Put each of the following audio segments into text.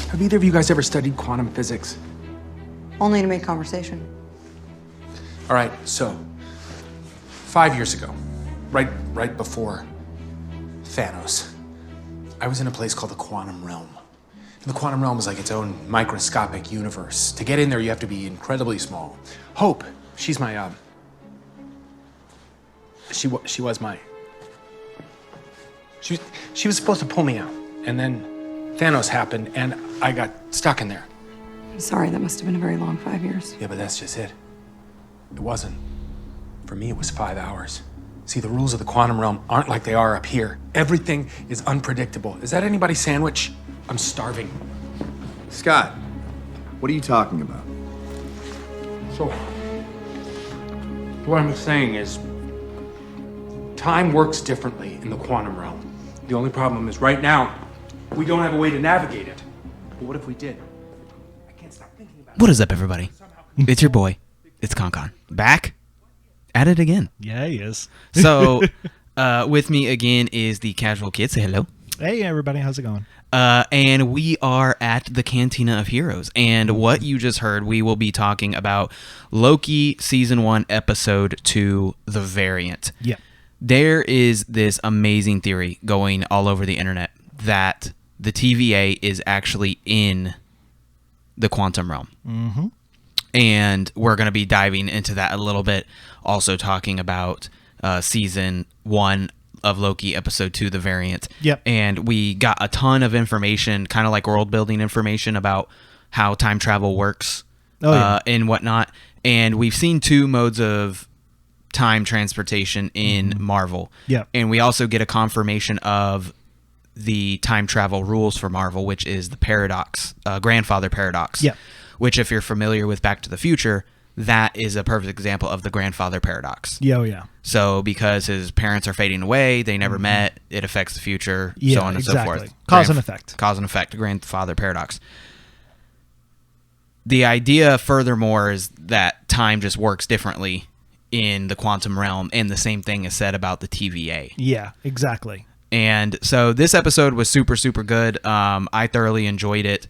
Have either of you guys ever studied quantum physics? Only to make conversation. All right, so 5 years ago, right before Thanos, I was in a place called the quantum realm. And the quantum realm is like its own microscopic universe. To get in there, you have to be incredibly small. Hope, she's my, she was my... She was supposed to pull me out, and then Thanos happened, and I got stuck in there. I'm sorry, that must have been a very long 5 years. Yeah, but that's just it. It wasn't. For me, it was 5 hours. See, the rules of the quantum realm aren't like they are up here. Everything is unpredictable. Is that anybody's sandwich? I'm starving. Scott, what are you talking about? So, what I'm saying is, time works differently in the quantum realm. The only problem is right now, we don't have a way to navigate it. But what if we did? I can't stop thinking about it. What is up, everybody? It's your boy. It's Konkon. Back at it again. Yeah, he is. So, with me again is the Casual Kid. Say hello. Hey, everybody. How's it going? And we are at the Cantina of Heroes. And what you just heard, we will be talking about Loki Season 1, Episode 2, The Variant. Yeah. There is this amazing theory going all over the internet that the TVA is actually in the quantum realm. Mm-hmm. And we're going to be diving into that a little bit, also talking about Season 1 of Loki, Episode 2, The Variant. Yep. And we got a ton of information, kind of like world-building information about how time travel works and whatnot. And we've seen two modes of time transportation in Marvel. Yep. And we also get a confirmation of the time travel rules for Marvel, which is the paradox, grandfather paradox. Yep. Which, if you're familiar with Back to the Future, that is a perfect example of the grandfather paradox. Yeah, oh, yeah. So, because his parents are fading away, they never met, it affects the future, so on and so forth. Cause and effect. Cause and effect, grandfather paradox. The idea, furthermore, is that time just works differently in the quantum realm, and the same thing is said about the TVA. Yeah, exactly. And so this episode was super, super good. I thoroughly enjoyed it.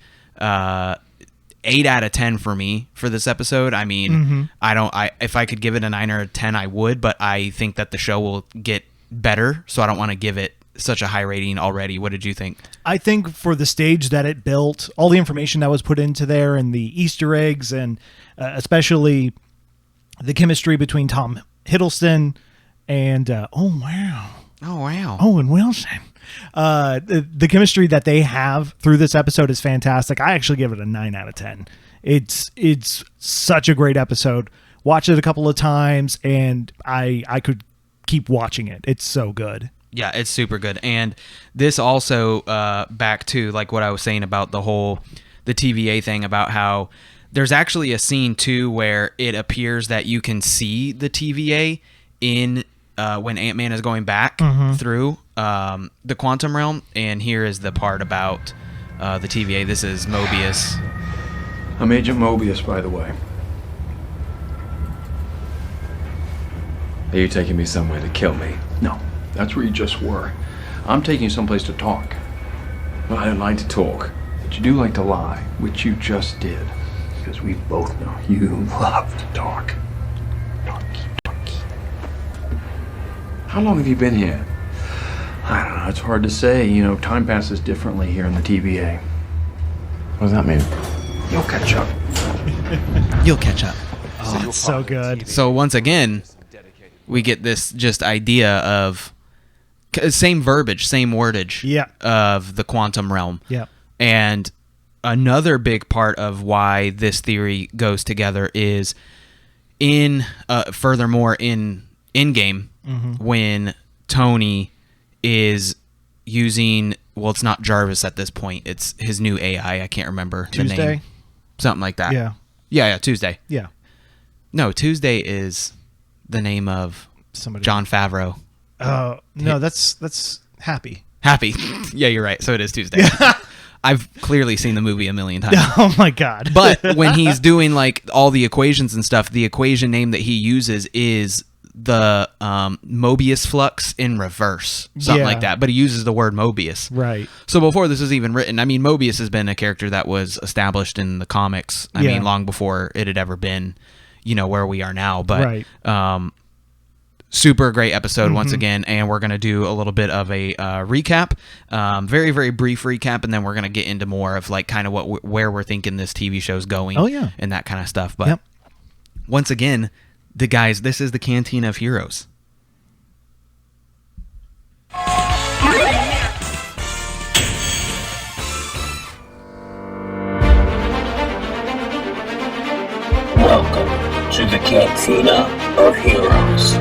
8 out of 10 for me for this episode. I mean, if I could give it a 9 or a 10, I would, but I think that the show will get better, so I don't want to give it such a high rating already. What did you think? I think for the stage that it built, all the information that was put into there and the Easter eggs and especially the chemistry between Tom Hiddleston and Owen Wilson. The chemistry that they have through this episode is fantastic. I actually give it a 9 out of 10. It's such a great episode. Watched it a couple of times, and I could keep watching it. It's so good. Yeah, it's super good. And this also, back to like what I was saying about the TVA thing, about how there's actually a scene too where it appears that you can see the TVA in when Ant-Man is going back through the quantum realm. And here is the part about the TVA. This is Mobius. I'm Agent Mobius, by the way. Are you taking me somewhere to kill me? No, that's where you just were. I'm taking you someplace to talk. Well, I don't like to talk, but you do like to lie, which you just did. Because we both know you love to talk. Talky. How long have you been here? I don't know, it's hard to say. You know, time passes differently here in the TVA. What does that mean? You'll catch up. You'll catch up. Oh, it's so good. So once again, we get this just idea of same verbiage, same wordage of the quantum realm. Yeah. And another big part of why this theory goes together is furthermore in Endgame, when Tony is using, well, it's not Jarvis at this point, it's his new AI. I can't remember the name. Something like that. Yeah, Tuesday. Yeah. No, Tuesday is the name of somebody. Jon Favreau. No, that's Happy. Happy. Yeah, you're right. So it is Tuesday. I've clearly seen the movie a million times. Oh my God. But when he's doing like all the equations and stuff, the equation name that he uses is the Mobius flux in reverse, something Yeah. like that. But he uses the word Mobius. Right. So before this is even written, I mean, Mobius has been a character that was established in the comics. I Yeah. mean, long before it had ever been, where we are now. But super great episode once again, and we're going to do a little bit of a recap, very, very brief recap, and then we're going to get into more of like kind of where we're thinking this TV show's going. Oh, yeah. And that kind of stuff. But once again, this is the Cantina of Heroes. Welcome to the Cantina of Heroes.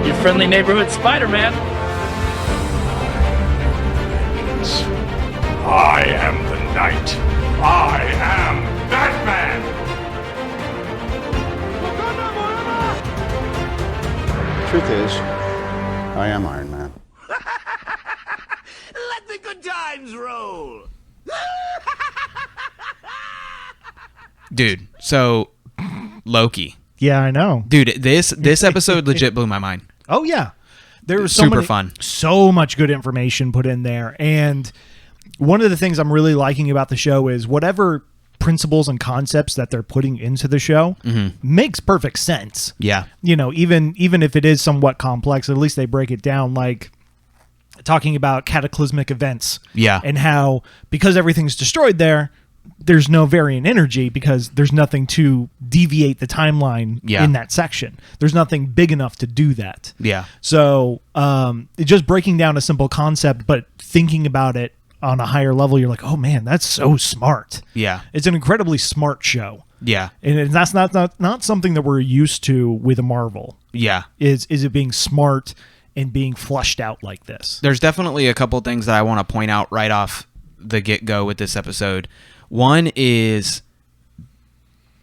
Your friendly neighborhood Spider-Man. I am the Knight. I am Batman. Truth is, I am Iron Man. Let the good times roll. Dude, so Loki. Yeah, I know. Dude, this episode legit blew my mind. Oh yeah, there was Super fun. So much good information put in there, and one of the things I'm really liking about the show is whatever principles and concepts that they're putting into the show makes perfect sense. Yeah. Even if it is somewhat complex, at least they break it down, like talking about cataclysmic events. Yeah. And how, because everything's destroyed there's no variant energy because there's nothing to deviate the timeline in that section. There's nothing big enough to do that. Yeah. So just breaking down a simple concept, but thinking about it on a higher level, you're like, oh man, that's so smart. Yeah. It's an incredibly smart show. Yeah. And that's not something that we're used to with a Marvel. Yeah. Is it being smart and being flushed out like this? There's definitely a couple things that I want to point out right off the get-go with this episode. One is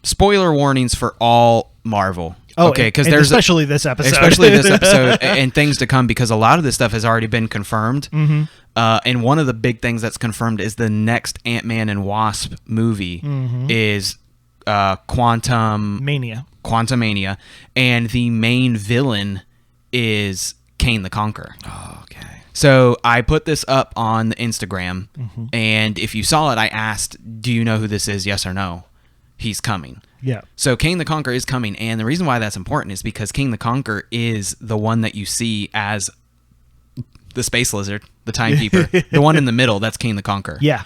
spoiler warnings for all Marvel. Oh, okay, because and there's especially this episode, and things to come, because a lot of this stuff has already been confirmed. And one of the big things that's confirmed is the next Ant-Man and Wasp movie is Quantumania, and the main villain is Kane the Conqueror. Oh, okay. So I put this up on the Instagram, and if you saw it, I asked, do you know who this is, yes or no? He's coming. Yeah. So Kane the Conqueror is coming, and the reason why that's important is because Kane the Conqueror is the one that you see as the space lizard, the timekeeper, the one in the middle. That's Kane the Conqueror. Yeah.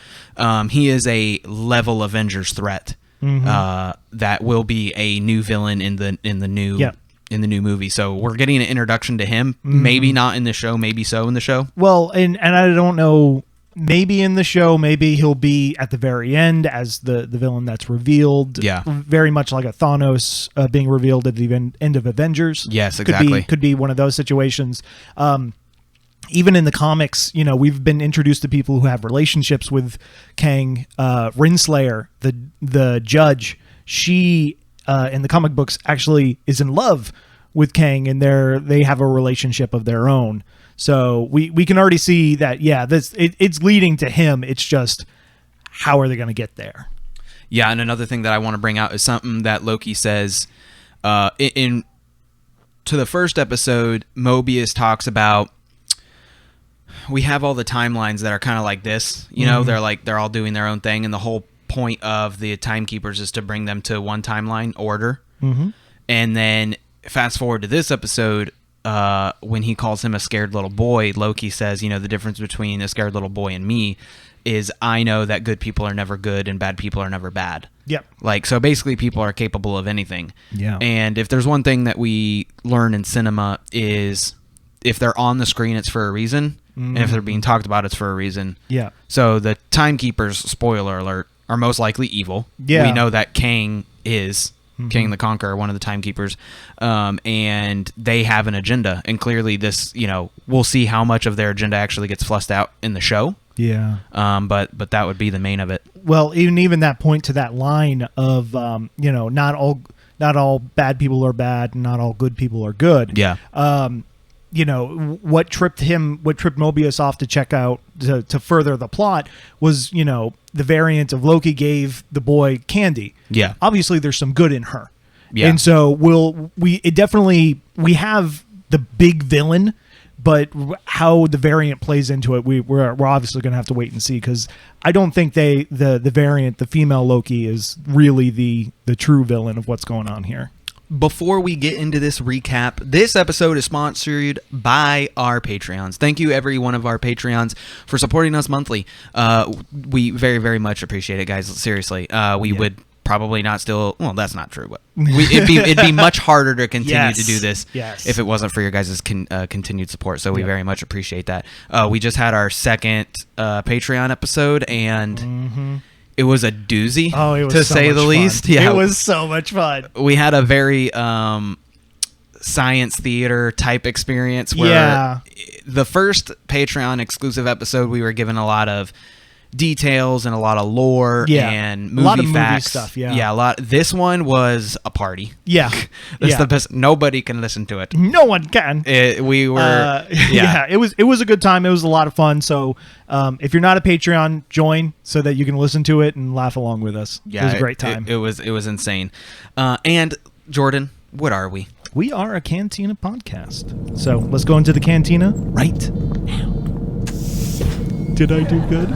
He is a level Avengers threat that will be a new villain in the new in the new movie. So we're getting an introduction to him. Maybe not in the show, maybe so in the show. Well, and I don't know. Maybe in the show, maybe he'll be at the very end as the villain that's revealed. Yeah. Very much like a Thanos being revealed at the end of Avengers. Yes, exactly. Could be one of those situations. Even in the comics, we've been introduced to people who have relationships with Kang. Renslayer, the judge, she in the comic books actually is in love with Kang, and they have a relationship of their own. So we can already see that, it's leading to him. It's just, how are they going to get there? Yeah, and another thing that I want to bring out is something that Loki says to the first episode. Mobius talks about, we have all the timelines that are kind of like this. They're all doing their own thing, and the whole point of the timekeepers is to bring them to one timeline order. And then fast forward to this episode, when he calls him a scared little boy, Loki says, the difference between a scared little boy and me is I know that good people are never good and bad people are never bad. Yep. So basically people are capable of anything. Yeah. And if there's one thing that we learn in cinema is if they're on the screen, it's for a reason. And if they're being talked about, it's for a reason. Yeah. So the timekeepers, spoiler alert, are most likely evil. Yeah. We know that Kang is Kang the Conqueror, one of the timekeepers, and they have an agenda. And clearly this, we'll see how much of their agenda actually gets flushed out in the show. Yeah. But that would be the main of it. Well, even that point to that line of, not all bad people are bad, and not all good people are good. Yeah. What tripped Mobius off to check out to further the plot was, the variant of Loki gave the boy candy. Yeah. Obviously there's some good in her. Yeah. And so we have the big villain, but how the variant plays into it, we're obviously going to have to wait and see, because I don't think the variant, the female Loki, is really the true villain of what's going on here. Before we get into this recap, this episode is sponsored by our Patreons. Thank you, every one of our Patreons, for supporting us monthly. We very, very much appreciate it, guys. Seriously. We would probably not still... Well, that's not true, but it'd be much harder to continue to do this if it wasn't for your guys' continued support. So we very much appreciate that. We just had our second Patreon episode, and... It was a doozy, to say the least. Yeah, it was so much fun. We had a very science theater type experience where the first Patreon exclusive episode, we were given a lot of details and a lot of lore and movie a lot of facts. Movie stuff, a lot. This one was a party. Yeah. That's the best. Nobody can listen to it. No one can. We were it was a good time. It was a lot of fun. So if you're not a Patreon, join so that you can listen to it and laugh along with us. Yeah, it was a great time. It was insane. And Jordan, what are we? We are a Cantina podcast. So let's go into the Cantina right now. Did I do good?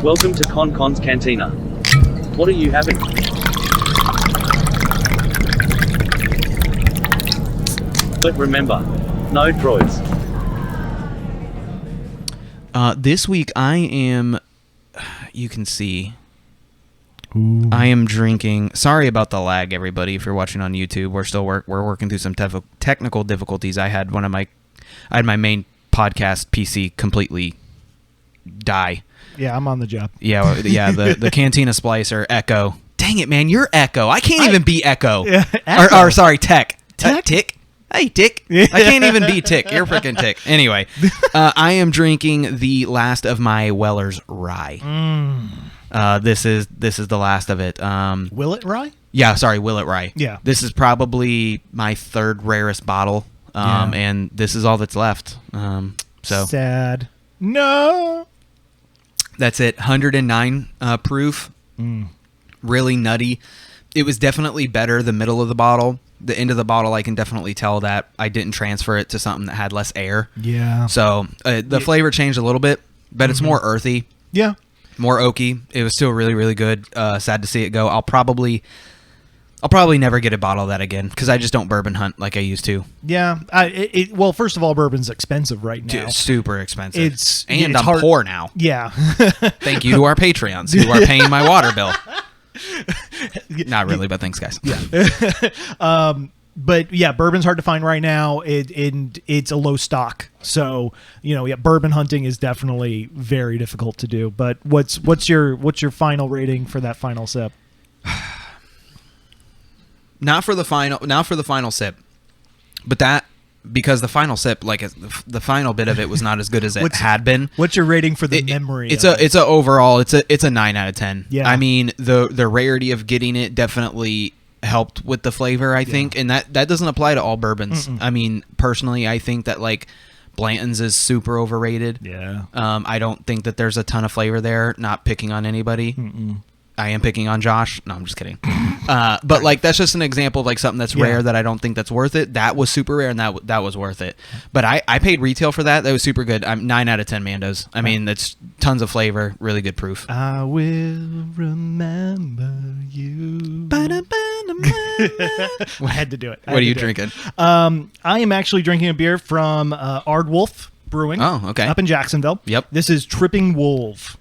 Welcome to konkonscantina. What are you having? But remember, no droids. This week I am... You can see... Ooh. I am drinking... Sorry about the lag, everybody, if you're watching on YouTube. We're working through some technical difficulties. I had my main podcast PC completely die. Yeah, I'm on the job. Yeah, the Cantina splicer Echo. Dang it, man, you're Echo. I can't even be Echo. Echo. Or sorry, Tech. Tick. Hey, Tick. I can't even be Tick. You're freaking Tick. Anyway, I am drinking the last of my Weller's Rye. This is the last of it. Will it Rye? Yeah, sorry, Will It Rye. Yeah. This is probably my third rarest bottle. And this is all that's left. So sad. No. That's it. 109 proof. Really nutty. It was definitely better the middle of the bottle. The end of the bottle, I can definitely tell that I didn't transfer it to something that had less air. Yeah. So the flavor changed a little bit, but it's more earthy. Yeah. More oaky. It was still really, really good. Sad to see it go. I'll probably never get a bottle of that again because I just don't bourbon hunt like I used to. Yeah. Well, first of all, bourbon's expensive right now. Dude, super expensive. It's I'm hard. poor now. Yeah. Thank you to our Patreons who are paying my water bill. Not really, but thanks, guys. Yeah. But yeah, bourbon's hard to find right now. It's a low stock, so bourbon hunting is definitely very difficult to do. But what's your final rating for that final sip? Not for the final sip, but that because the final sip, like the final bit of it, was not as good as it had been. What's your rating for the memory? It's a overall. It's a 9 out of 10. Yeah. I mean the rarity of getting it definitely helped with the flavor, I think, and that doesn't apply to all bourbons. I mean, personally, I think that like Blanton's is super overrated. Yeah. I don't think that there's a ton of flavor there. Not picking on anybody. I am picking on Josh. No, I'm just kidding. But like that's just an example of like something that's rare that I don't think that's worth it. That was super rare and that was worth it. But I paid retail for that. That was super good. I'm 9 out of 10 Mandos. I mean, that's tons of flavor, really good proof. I will remember you. I had to do it. What are you drinking? I am actually drinking a beer from Ardwolf Brewing. Oh, okay. Up in Jacksonville. Yep. This is Tripping Wolf.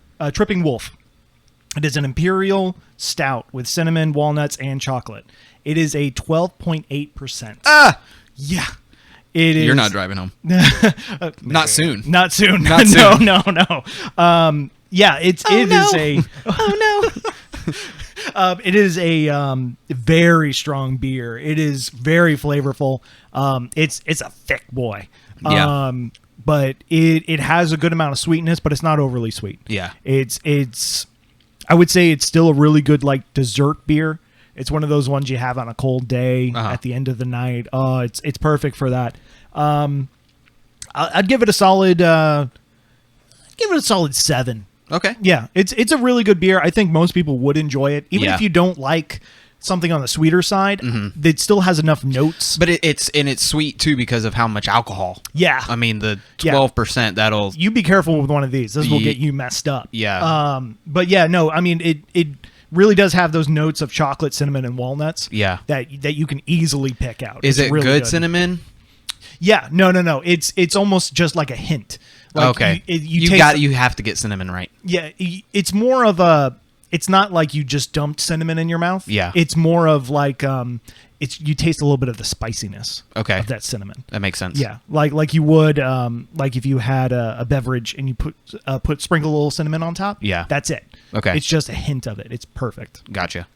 It is an imperial stout with cinnamon, walnuts, and chocolate. It is a 12.8%. Yeah. It is. You're not driving home. Not soon. Not soon. Not soon. No. Yeah, it is a. Oh no. It is a very strong beer. It is very flavorful. It's a thick boy. Yeah. But it has a good amount of sweetness, but it's not overly sweet. Yeah. It's. I would say it's still a really good like dessert beer. It's one of those ones you have on a cold day at the end of the night. Oh, it's perfect for that. I'd give it a solid. Give it a solid 7. Okay. Yeah, it's a really good beer. I think most people would enjoy it, even if you don't like something on the sweeter side. It still has enough notes, but it's sweet too because of how much alcohol. Yeah, I mean the 12% that'll. You be careful with one of these. This will get you messed up. Yeah. But yeah, no, I mean it really does have those notes of chocolate, cinnamon, and walnuts. Yeah. That you can easily pick out. Is it's it really good cinnamon? Yeah. No. It's almost just like a hint. Like okay. You have to get cinnamon right. Yeah. It's more of a. It's not like you just dumped cinnamon in your mouth. Yeah. It's more of like you taste a little bit of the spiciness. Okay. Of that cinnamon. That makes sense. Yeah. Like you would like if you had a beverage and you sprinkle a little cinnamon on top. Yeah. That's it. Okay. It's just a hint of it. It's perfect. Gotcha.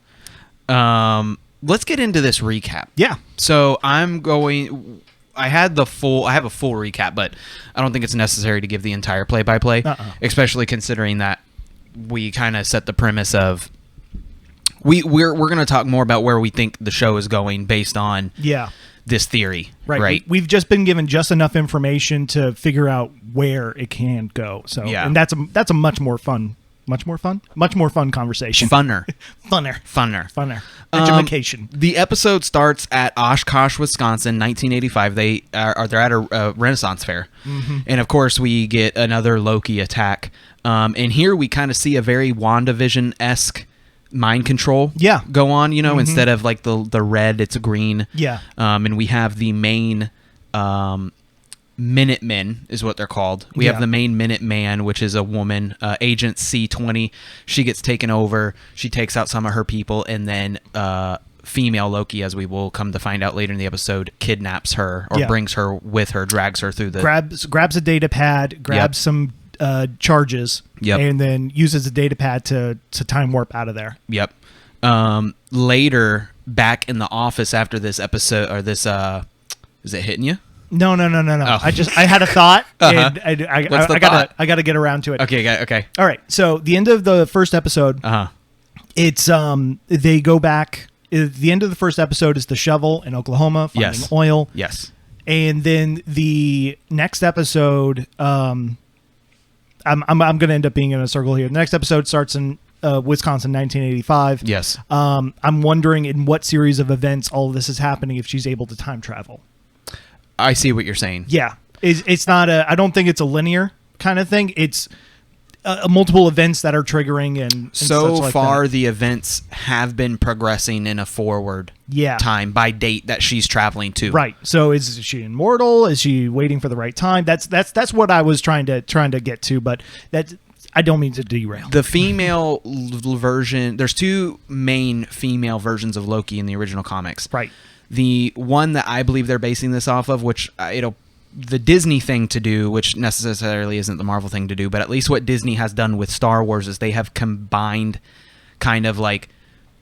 Let's get into this recap. Yeah. So I have a full recap, but I don't think it's necessary to give the entire play-by-play, especially considering that we kind of set the premise of we're going to talk more about where we think the show is going based on this theory. Right. We've just been given just enough information to figure out where it can go. So and that's a much more fun conversation. Funner. Education. The episode starts at Oshkosh, Wisconsin, 1985. They're at a Renaissance fair, and of course we get another Loki attack. And here we kind of see a very WandaVision-esque mind control go on. Instead of like the red, it's a green. Yeah. And we have the main Minutemen is what they're called. We have the main Minuteman, which is a woman, Agent C-20. She gets taken over. She takes out some of her people, and then female Loki, as we will come to find out later in the episode, kidnaps her or brings her with her, drags her through the... Grabs a data pad, grabs some charges, and then uses the data pad to time warp out of there. Yep. Later, back in the office after this episode, or this... is it hitting you? No. Oh. I had a thought, and I gotta get around to it. Okay. All right. So the end of the first episode, it's they go back. The end of the first episode is the shovel in Oklahoma finding oil. Yes. And then the next episode, I'm going to end up being in a circle here. The next episode starts in Wisconsin, 1985. Yes. I'm wondering in what series of events all of this is happening if she's able to time travel. I see what you're saying. Yeah. It's not I don't think it's a linear kind of thing. It's multiple events that are triggering and so such like far that. The events have been progressing in a forward yeah. time by date that she's traveling to. Right. So is she immortal? Is she waiting for the right time? That's what I was trying to get to, but that I don't mean to derail. The female version, there's two main female versions of Loki in the original comics. Right. The one that I believe they're basing this off of, which the Disney thing to do, which necessarily isn't the Marvel thing to do, but at least what Disney has done with Star Wars is they have combined kind of like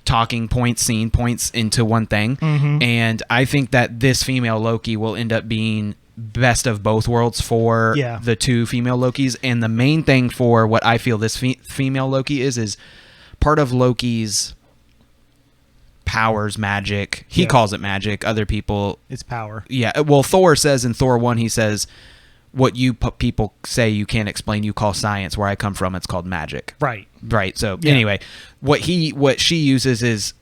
talking points, scene points into one thing. Mm-hmm. And I think that this female Loki will end up being best of both worlds for the two female Lokis. And the main thing for what I feel this female Loki is part of Loki's powers, magic. He calls it magic. Other people, it's power. Yeah. Well, Thor says in Thor 1, he says, what you people say you can't explain, you call science. Where I come from, it's called magic. Right. Right. So anyway, what she uses is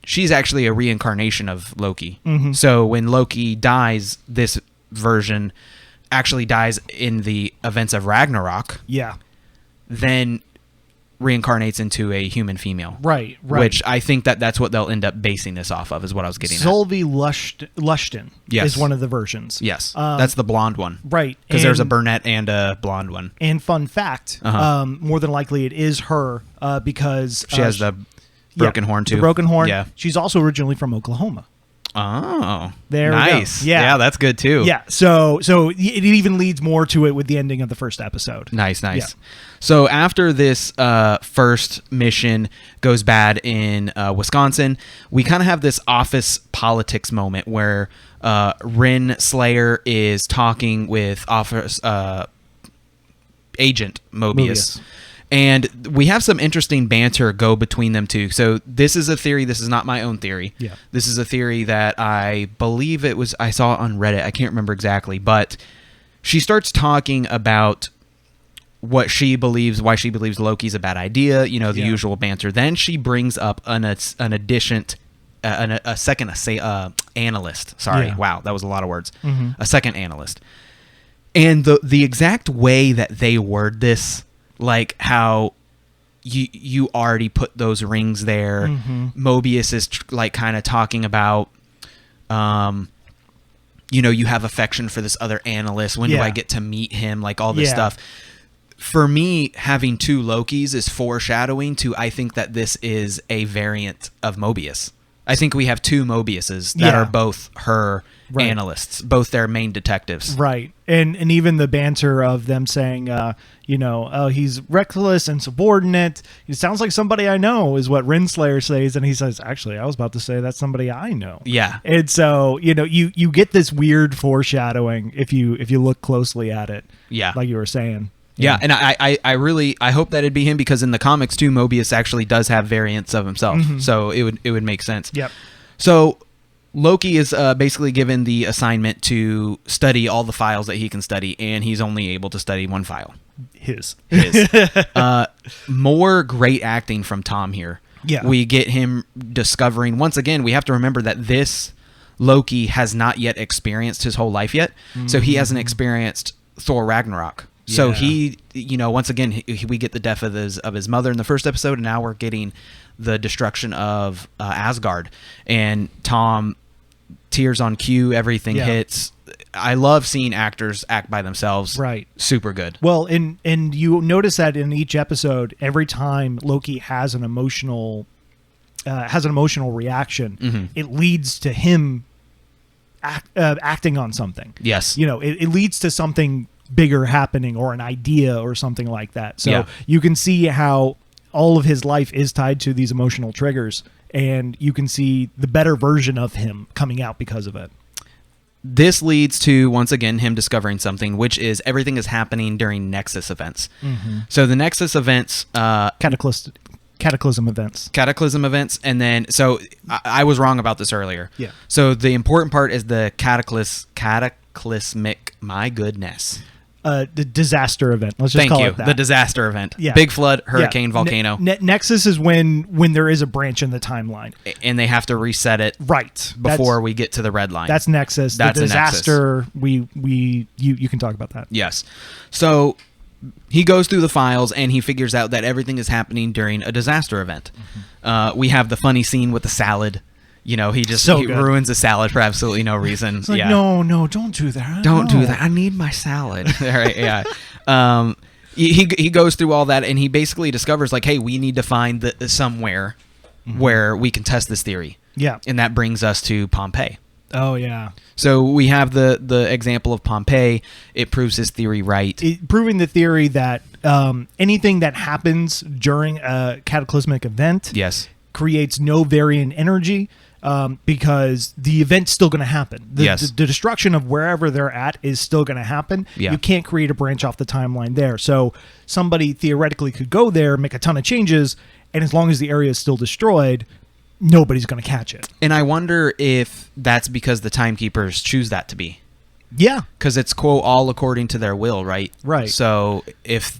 she's actually a reincarnation of Loki. Mm-hmm. So when Loki dies, this version actually dies in the events of Ragnarok. Yeah. Then reincarnates into a human female. Right. Which I think that's what they'll end up basing this off of, is what I was getting Solvi Lushton yes. is one of the versions. Yes. That's the blonde one. Right. Because there's a brunette and a blonde one. And fun fact, more than likely it is her because... She has the broken horn too. The broken horn. Yeah. She's also originally from Oklahoma. Oh, there nice. We go. Yeah, that's good too. Yeah, so it even leads more to it with the ending of the first episode. Nice. Yeah. So after this first mission goes bad in Wisconsin, we kind of have this office politics moment where Ren Slayer is talking with office agent Mobius. And we have some interesting banter go between them two. So this is a theory. This is not my own theory. Yeah. This is a theory that I believe I saw on Reddit. I can't remember exactly. But she starts talking about why she believes Loki's a bad idea, the usual banter. Then she brings up a second analyst. Sorry. Yeah. Wow, that was a lot of words. A second analyst. And the exact way that they word this, like how you already put those rings there. Mobius is like kind of talking about, you have affection for this other analyst. When do I get to meet him? Like all this stuff. For me, having two Lokis is foreshadowing to, I think that this is a variant of Mobius. I think we have two Mobiuses that are both her analysts, both their main detectives. Right. And even the banter of them saying, he's reckless and subordinate. He sounds like somebody I know, is what Renslayer says. And he says, actually, I was about to say that's somebody I know. Yeah. And so, you get this weird foreshadowing if you look closely at it. Yeah. Like you were saying. Yeah, and I hope that it'd be him, because in the comics too, Mobius actually does have variants of himself, so it would make sense. Yep. So Loki is basically given the assignment to study all the files that he can study, and he's only able to study one file. His. More great acting from Tom here. Yeah. We get him discovering, once again, we have to remember that this Loki has not yet experienced his whole life yet, so he hasn't experienced Thor Ragnarok. So he, once again, we get the death of his mother in the first episode, and now we're getting the destruction of Asgard. And Tom, tears on cue, everything hits. I love seeing actors act by themselves. Right. Super good. Well, and you notice that in each episode, every time Loki has an emotional reaction, it leads to him acting on something. Yes. It leads to something bigger happening, or an idea or something like that. So you can see how all of his life is tied to these emotional triggers, and you can see the better version of him coming out because of it. This leads to, once again, him discovering something, which is everything is happening during Nexus events. So the Nexus events... Cataclysm events. And then, so I was wrong about this earlier. Yeah. So the important part is the cataclysmic, my goodness. The disaster event. Let's just call it that. The disaster event. Yeah. Big flood, hurricane, volcano. Nexus is when there is a branch in the timeline. And they have to reset it before we get to the red line. That's Nexus. That's the disaster, you can talk about that. Yes. So he goes through the files and he figures out that everything is happening during a disaster event. We have the funny scene with the salad. He just ruins the salad for absolutely no reason. It's like, no, don't do that. Don't do that. I need my salad. All right, yeah. He goes through all that, and he basically discovers, like, hey, we need to find somewhere where we can test this theory. Yeah. And that brings us to Pompeii. Oh, yeah. So we have the example of Pompeii. It proves his theory right. Proving the theory that anything that happens during a cataclysmic event creates no variant energy, because the event's still going to happen. The destruction of wherever they're at is still going to happen. Yeah. You can't create a branch off the timeline there. So somebody theoretically could go there, make a ton of changes, and as long as the area is still destroyed, nobody's going to catch it. And I wonder if that's because the timekeepers choose that to be. Yeah. Because it's, quote, all according to their will, right? Right. So if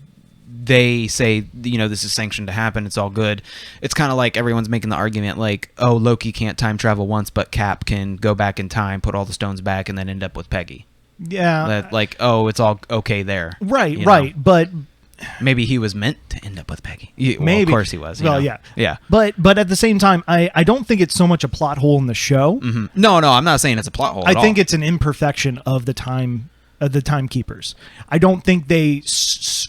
they say, this is sanctioned to happen, it's all good. It's kind of like everyone's making the argument like, oh, Loki can't time travel once, but Cap can go back in time, put all the stones back, and then end up with Peggy. Yeah. It's all okay there. Right, right. But maybe he was meant to end up with Peggy. Well, maybe. Of course he was. Well, yeah. Yeah. But at the same time, I don't think it's so much a plot hole in the show. No, I'm not saying it's a plot hole I think it's an imperfection of the timekeepers. I don't think they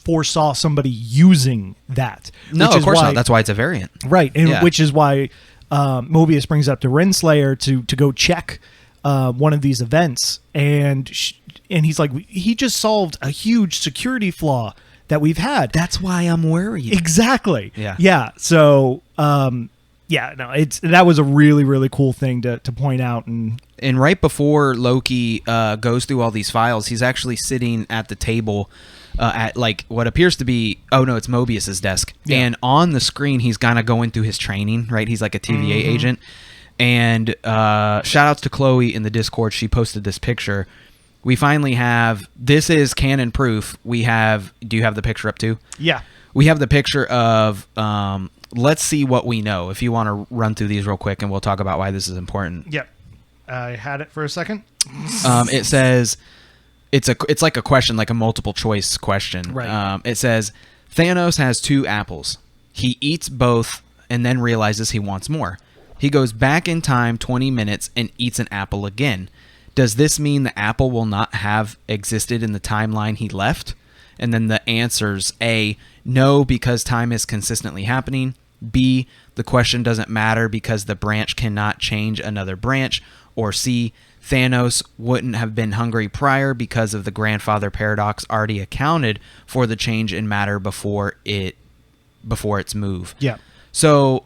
foresaw somebody using that. No, of course not. That's why it's a variant. Right, and which is why Mobius brings up to Renslayer to go check one of these events, and he's like, he just solved a huge security flaw that we've had. That's why I'm worried. Exactly. Yeah. So, that was a really, really cool thing to point out. And right before Loki goes through all these files, he's actually sitting at the table at like what appears to be, it's Mobius's desk. Yeah. And on the screen, he's kind of going through his training, right? He's like a TVA agent. And shout outs to Chloe in the Discord. She posted this picture we finally have, this is canon proof. Do you have the picture up too? Yeah. We have the picture of, let's see what we know. If you want to run through these real quick and we'll talk about why this is important. Yep. I had it for a second. It says, it's like a question, like a multiple choice question. Right. It says, Thanos has 2 apples. He eats both and then realizes he wants more. He goes back in time 20 minutes and eats an apple again. Does this mean the apple will not have existed in the timeline he left? And then the answers: A, no, because time is consistently happening. B, the question doesn't matter because the branch cannot change another branch. Or C, Thanos wouldn't have been hungry prior because of the grandfather paradox already accounted for the change in matter before its move. Yeah. So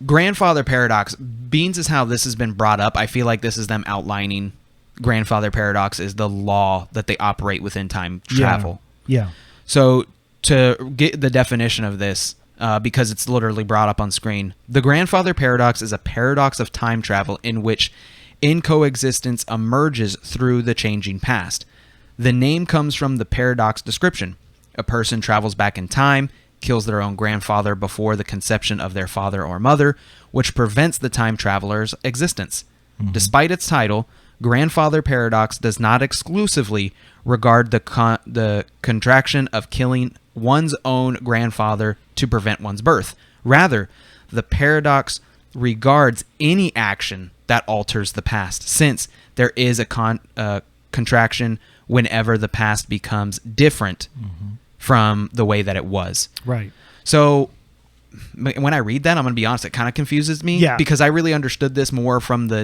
grandfather paradox, Beans, is how this has been brought up. I feel like this is them outlining grandfather paradox is the law that they operate within time travel. Yeah. So to get the definition of this, because it's literally brought up on screen, the grandfather paradox is a paradox of time travel in which incoexistence emerges through the changing past. The name comes from the paradox description. A person travels back in time, kills their own grandfather before the conception of their father or mother, which prevents the time traveler's existence. Mm-hmm. Despite its title, grandfather paradox does not exclusively regard the contraction of killing one's own grandfather to prevent one's birth. Rather, the paradox regards any action that alters the past, since there is a contraction whenever the past becomes different from the way that it was. Right. So when I read that, I'm going to be honest, it kind of confuses me. Yeah. Because I really understood this more from the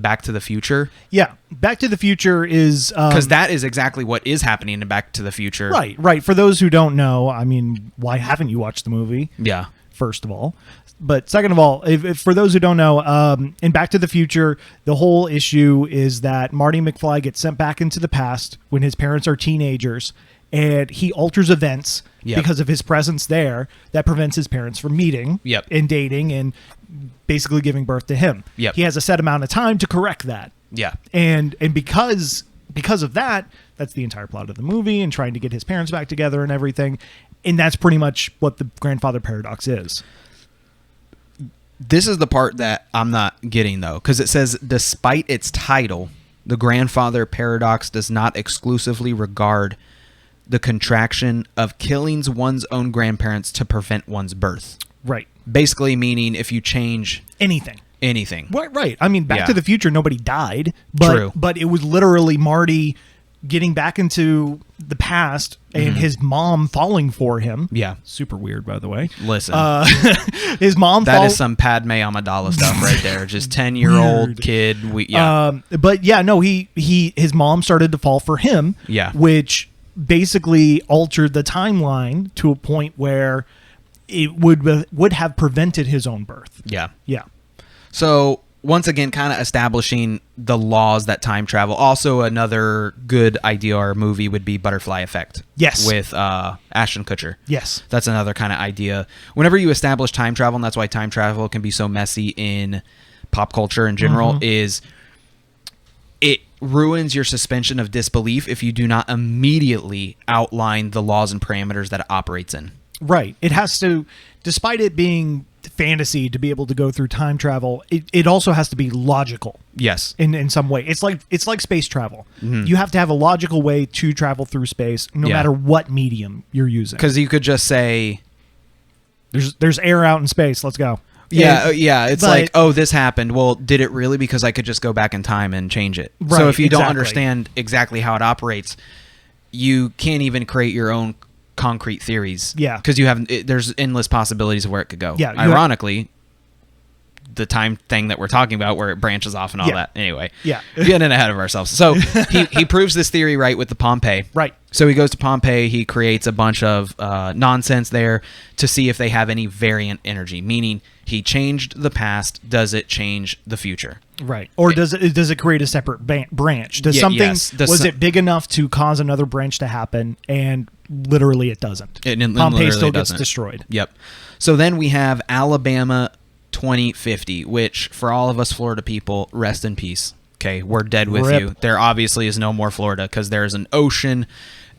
Back to the Future. Yeah. Back to the Future is... Because that is exactly what is happening in Back to the Future. Right. For those who don't know, I mean, why haven't you watched the movie? Yeah. First of all. But second of all, if for those who don't know, in Back to the Future, the whole issue is that Marty McFly gets sent back into the past when his parents are teenagers, and he alters events because of his presence there that prevents his parents from meeting and dating and basically giving birth to him. He has a set amount of time to correct that. Yeah. And because of that, that's the entire plot of the movie, and trying to get his parents back together and everything. And that's pretty much what the grandfather paradox is. This is the part that I'm not getting, though, because it says, despite its title, the grandfather paradox does not exclusively regard the contraction of killing one's own grandparents to prevent one's birth. Right. Basically meaning if you change anything. Right. I mean, Back to the Future, nobody died. But it was literally Marty getting back into the past and his mom falling for him. Yeah. Super weird, by the way. Listen. His mom... That is some Padme Amidala stuff right there. Just 10-year-old kid. But yeah, no, his mom started to fall for him. Yeah. Which basically altered the timeline to a point where it would have prevented his own birth. Yeah. Yeah. So once again, kind of establishing the laws that time travel. Also, another good idea or movie would be Butterfly Effect. Yes. With Ashton Kutcher. Yes. That's another kind of idea. Whenever you establish time travel, and that's why time travel can be so messy in pop culture in general, is it ruins your suspension of disbelief if you do not immediately outline the laws and parameters that it operates in. Right. It has to, despite it being fantasy to be able to go through time travel, it also has to be logical. Yes. In some way. It's like space travel. You have to have a logical way to travel through space, no matter what medium you're using. Because you could just say, there's air out in space, let's go. Yeah. It's like, oh, this happened. Well, did it really? Because I could just go back in time and change it. Right, so if you don't understand exactly how it operates, you can't even create your own concrete theories. Yeah. Because there's endless possibilities of where it could go. Yeah. Ironically, the time thing that we're talking about where it branches off and all that. Anyway. Yeah. Getting ahead of ourselves. So he proves this theory right with the Pompeii. Right. So he goes to Pompeii. He creates a bunch of nonsense there to see if they have any variant energy, meaning he changed the past. Does it change the future? Right. Or does it create a separate branch? Does was it big enough to cause another branch to happen? And literally it doesn't. Pompeii still gets destroyed. Yep. So then we have Alabama 2050, which for all of us Florida people, rest in peace. Okay, we're dead with Rip. you. There obviously is no more Florida because there's an ocean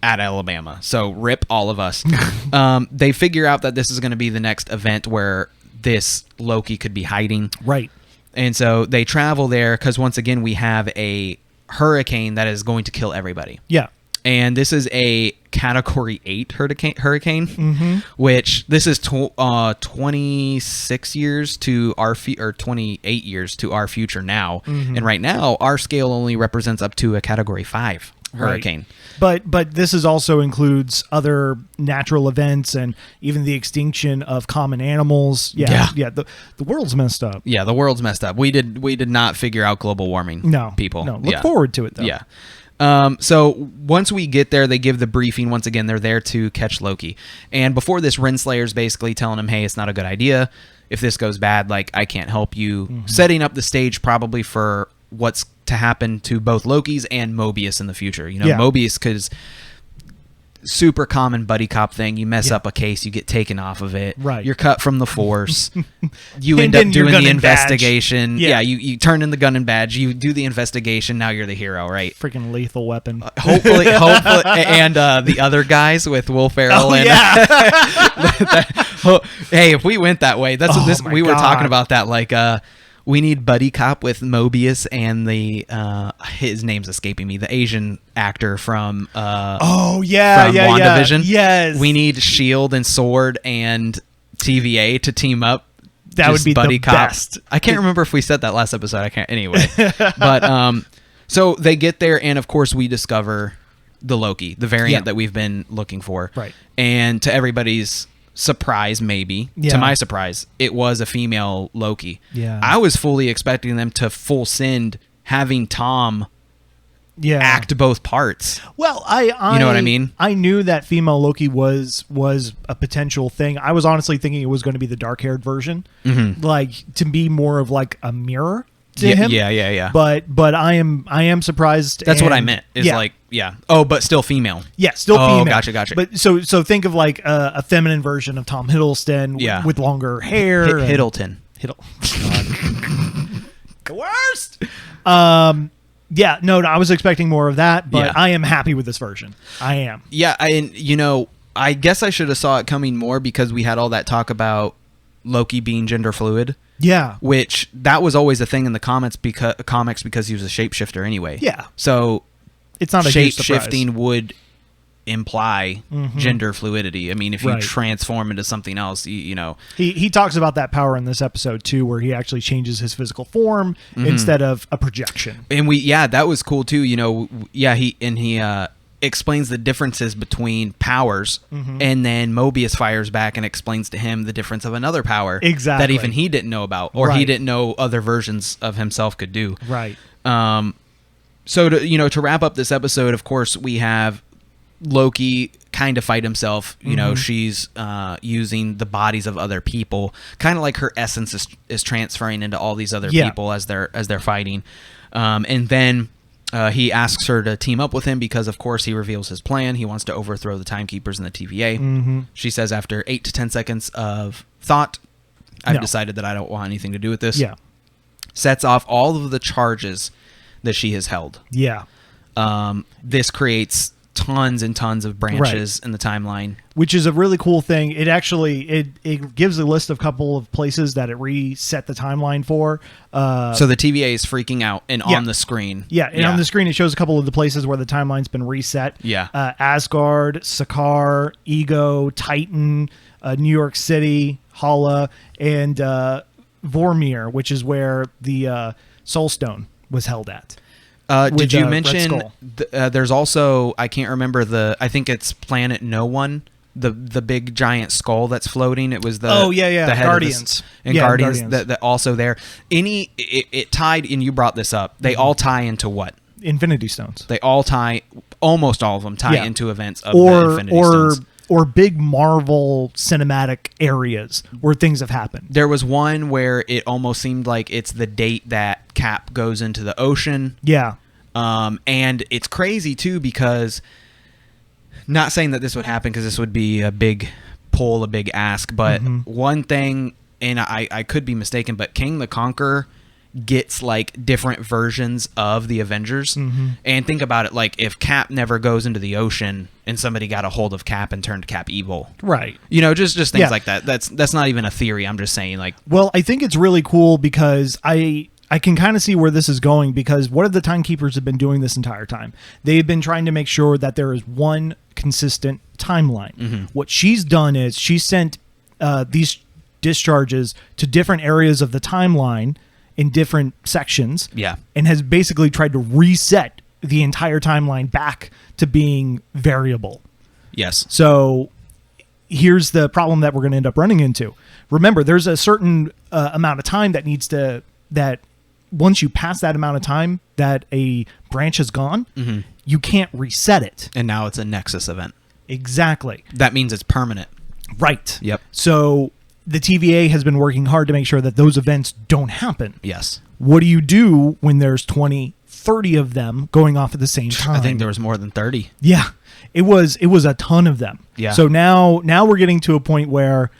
at Alabama. So rip all of us. They figure out that this is going to be the next event where this Loki could be hiding. Right. And so they travel there because once again we have a hurricane that is going to kill everybody. Yeah. And this is a Category 8 hurricane, which this is 26 years to our or 28 years to our future now. And right now, our scale only represents up to a Category 5 hurricane. Right. But this is also includes other natural events and even the extinction of common animals. Yeah. The world's messed up. Yeah, the world's messed up. We did not figure out global warming. No, people. No, look forward to it though. Yeah. So once we get there, they give the briefing. Once again, they're there to catch Loki. And before this, Renslayer's basically telling him, hey, it's not a good idea. If this goes bad, like, I can't help you. Setting up the stage probably for what's to happen to both Loki's and Mobius in the future. You know, Mobius, because super common buddy cop thing. You mess up a case, you get taken off of it. Right. You're cut from the force. You end up doing the investigation. Yeah, you turn in the gun and badge. You do the investigation. Now you're the hero, right? Freaking lethal weapon. Hopefully, and the other guys with Will Ferrell. Hey, if we went that way, that's what this. We were talking about that. Like, we need buddy cop with Mobius and the his name's escaping me, the Asian actor from WandaVision. Yes, we need Shield and Sword and TVA to team up. That would be buddy the cop. best. I can't remember if we said that last episode. I can't anyway. But so they get there, and of course we discover the Loki, the variant that we've been looking for. Right. And to everybody's surprise, maybe to my surprise, it was a female Loki. Yeah. I was fully expecting them to full send having Tom act both parts. Well, you know what I mean? I knew that female Loki was a potential thing. I was honestly thinking it was going to be the dark-haired version, like to be more of like a mirror to him. Yeah. But I am surprised. That's what I meant. Is like Oh, but still female. Yeah, still female. Oh, gotcha. But so think of like a feminine version of Tom Hiddleston with longer hair. Hiddleston. The worst. Yeah, no, I was expecting more of that, but I am happy with this version. I am. Yeah, I guess I should have saw it coming more because we had all that talk about Loki being gender fluid. Yeah. Which that was always a thing in the comics because he was a shapeshifter anyway. Yeah. So it's not a shape-shifting would imply gender fluidity. I mean, if you transform into something else, you know. He talks about that power in this episode too, where he actually changes his physical form instead of a projection. And that was cool too. You know, he explains the differences between powers, and then Mobius fires back and explains to him the difference of another power that even he didn't know about, or he didn't know other versions of himself could do. Right. So to wrap up this episode, of course, we have Loki kind of fight himself. You know, she's using the bodies of other people, kind of like her essence is transferring into all these other people as they're fighting. And then he asks her to team up with him because, of course, he reveals his plan. He wants to overthrow the Timekeepers and the TVA. She says after 8 to 10 seconds of thought, I've decided that I don't want anything to do with this. Yeah. Sets off all of the charges that she has held. Yeah. This creates tons and tons of branches in the timeline, which is a really cool thing. It actually it gives a list of a couple of places that it reset the timeline for. So the TVA is freaking out, and on the screen, on the screen it shows a couple of the places where the timeline's been reset. Asgard, Sakaar, Ego, Titan, New York City, Hala, and Vormir, which is where the Soul Stone was held at. Did you mention there's also, I can't remember I think it's Planet No One, the big giant skull that's floating. It was the head Guardians of Guardians that also there. It tied, and you brought this up. They all tie into what? Infinity Stones. They all tie, almost all of them tie into events of the Infinity Stones. Or big Marvel cinematic areas where things have happened. There was one where it almost seemed like it's the date that Cap goes into the ocean. Yeah. And it's crazy, too, because not saying that this would happen because this would be a big pull, a big ask, but one thing, and I could be mistaken, but King the Conqueror gets like different versions of the Avengers. And think about it, like if Cap never goes into the ocean and somebody got a hold of Cap and turned Cap evil, Right. You know, just things like that. That's not even a theory. I'm just saying, like, Well, I think it's really cool because I can kind of see where this is going, because what have the Timekeepers have been doing this entire time? They've been trying to make sure that there is one consistent timeline. What she's done is she sent these discharges to different areas of the timeline in different sections. Yeah. And has basically tried to reset the entire timeline back to being variable. yes, So here's the problem that we're going to end up running into. Remember, there's a certain amount of time that once you pass that amount of time that a branch has gone, you can't reset it. and now it's a Nexus event. Exactly. That means it's permanent. Right. Yep. So the TVA has been working hard to make sure that those events don't happen. Yes. What do you do when there's 20, 30 of them going off at the same time? I think there was more than 30. Yeah, it was a ton of them. Yeah. So now we're getting to a point where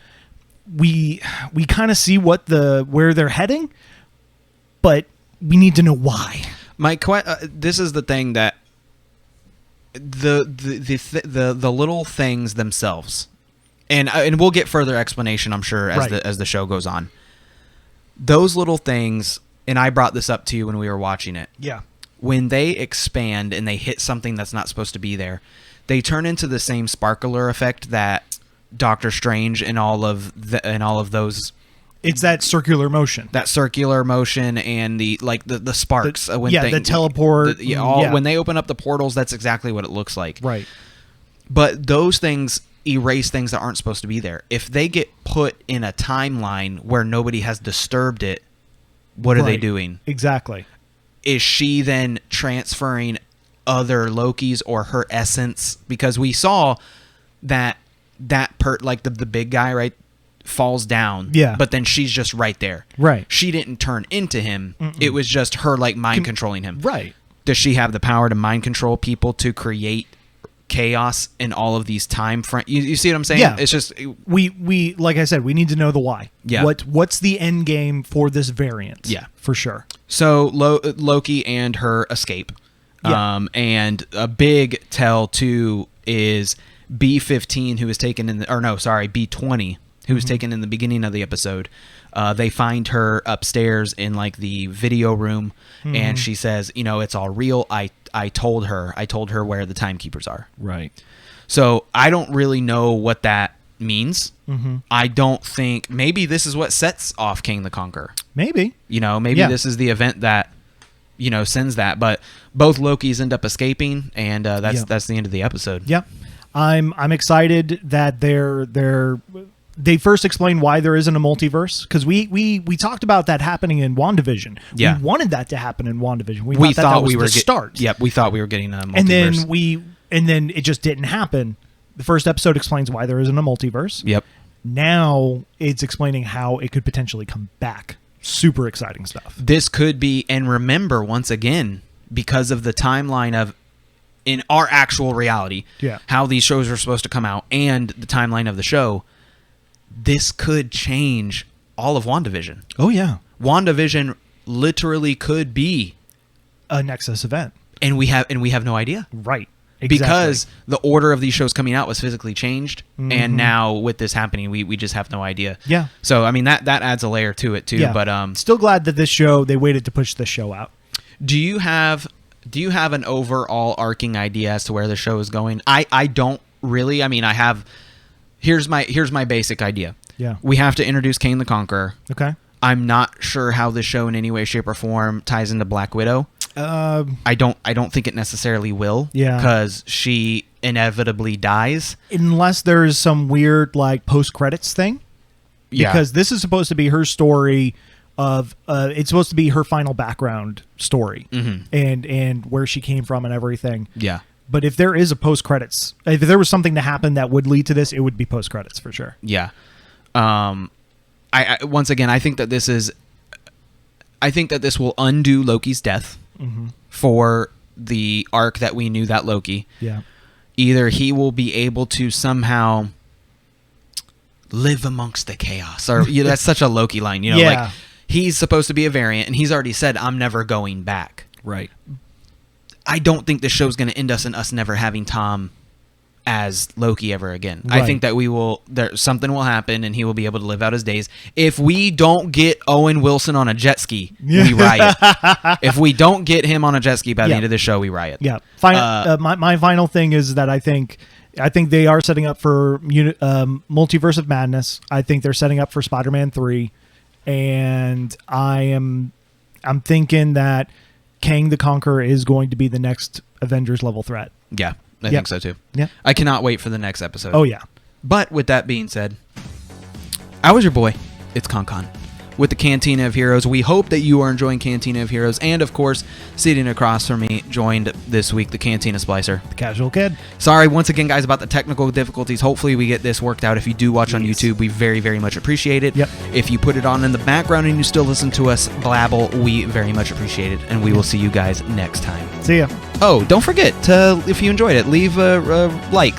we kind of see where they're heading, but we need to know why. This is the thing that the little things themselves, and we'll get further explanation, I'm sure, as the show goes on. Those little things, and I brought this up to you when we were watching it. Yeah. When they expand and they hit something that's not supposed to be there, they turn into the same sparkler effect that Doctor Strange and all of those. It's that circular motion. That circular motion and the sparks. The teleport. When they open up the portals, that's exactly what it looks like. Right. But those things erase things that aren't supposed to be there. If they get put in a timeline where nobody has disturbed it, what are they doing? Exactly. Is she then transferring other Lokis or her essence? Because we saw that the big guy, right, falls down. Yeah. But then she's just right there. Right. She didn't turn into him. It was just her like mind controlling him. Right. Does she have the power to mind control people to create chaos in all of these time frame? You see what I'm saying? Yeah. It's just we like I said, we need to know the why. Yeah. What's the end game for this variant? Yeah. For sure. So Loki and her escape. Yeah. And a big tell too is B15, who was taken in B20, who was taken in the beginning of the episode. They find her upstairs in like the video room, and she says, it's all real. I told her where the timekeepers are. Right. So I don't really know what that means. I don't think, maybe this is what sets off King the Conqueror. Maybe. This is the event that sends that. But both Lokis end up escaping, and that's the end of the episode. Yeah. I'm excited that they first explain why there isn't a multiverse, because we talked about that happening in WandaVision. Yeah. We wanted that to happen in WandaVision. We thought we were start. Yep, we thought we were getting a multiverse. And then it just didn't happen. The first episode explains why there isn't a multiverse. Yep. Now it's explaining how it could potentially come back. Super exciting stuff. This could be, and remember, once again, because of the timeline of in our actual reality, how these shows are supposed to come out, and the timeline of the show, this could change all of WandaVision. Oh yeah. WandaVision literally could be a Nexus event. And we have no idea. Right. Exactly. Because the order of these shows coming out was physically changed, and now with this happening, we just have no idea. Yeah. So I mean that adds a layer to it too. Yeah. But still glad that they waited to push this show out. Do you have an overall arcing idea as to where the show is going? I don't really. I mean, I have. Here's my basic idea. Yeah. We have to introduce Kang the Conqueror. Okay. I'm not sure how this show in any way, shape, or form ties into Black Widow. I don't think it necessarily will. Yeah. Because she inevitably dies. Unless there's some weird like post-credits thing. Yeah. Because this is supposed to be her story of it's supposed to be her final background story. And where she came from and everything. Yeah. But if there is a post-credits, if there was something to happen that would lead to this, it would be post-credits for sure. Yeah. I once again, I think that this will undo Loki's death for the arc that we knew that Loki. Yeah. Either he will be able to somehow live amongst the chaos, or that's such a Loki line, Yeah. like he's supposed to be a variant, and he's already said, I'm never going back. Right. I don't think the show's going to end us in us never having Tom as Loki ever again. Right. I think that something will happen and he will be able to live out his days. If we don't get Owen Wilson on a jet ski, we riot. If we don't get him on a jet ski by the end of the show, we riot. Yeah. My final thing is that I think they are setting up for Multiverse of Madness. I think they're setting up for Spider-Man 3, and I'm thinking that Kang the Conqueror is going to be the next Avengers level threat. Yeah. I think so too. Yeah. I cannot wait for the next episode. Oh yeah. But with that being said, I was your boy. It's Concon with the Cantina of Heroes. We hope that you are enjoying Cantina of Heroes, and of course, sitting across from me, joined this week, the Cantina Splicer, the Casual Kid. Sorry once again, guys, about the technical difficulties. Hopefully, we get this worked out. If you do watch on YouTube, we very, very much appreciate it. Yep. If you put it on in the background and you still listen to us blabble, we very much appreciate it, and we will see you guys next time. See ya. Oh, don't forget to, if you enjoyed it, leave a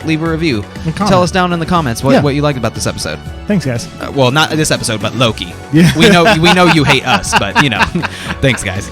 leave a review. Tell us down in the comments what you liked about this episode. Thanks, guys. Well, not this episode, but Loki. Yeah. We know you hate us, but thanks, guys.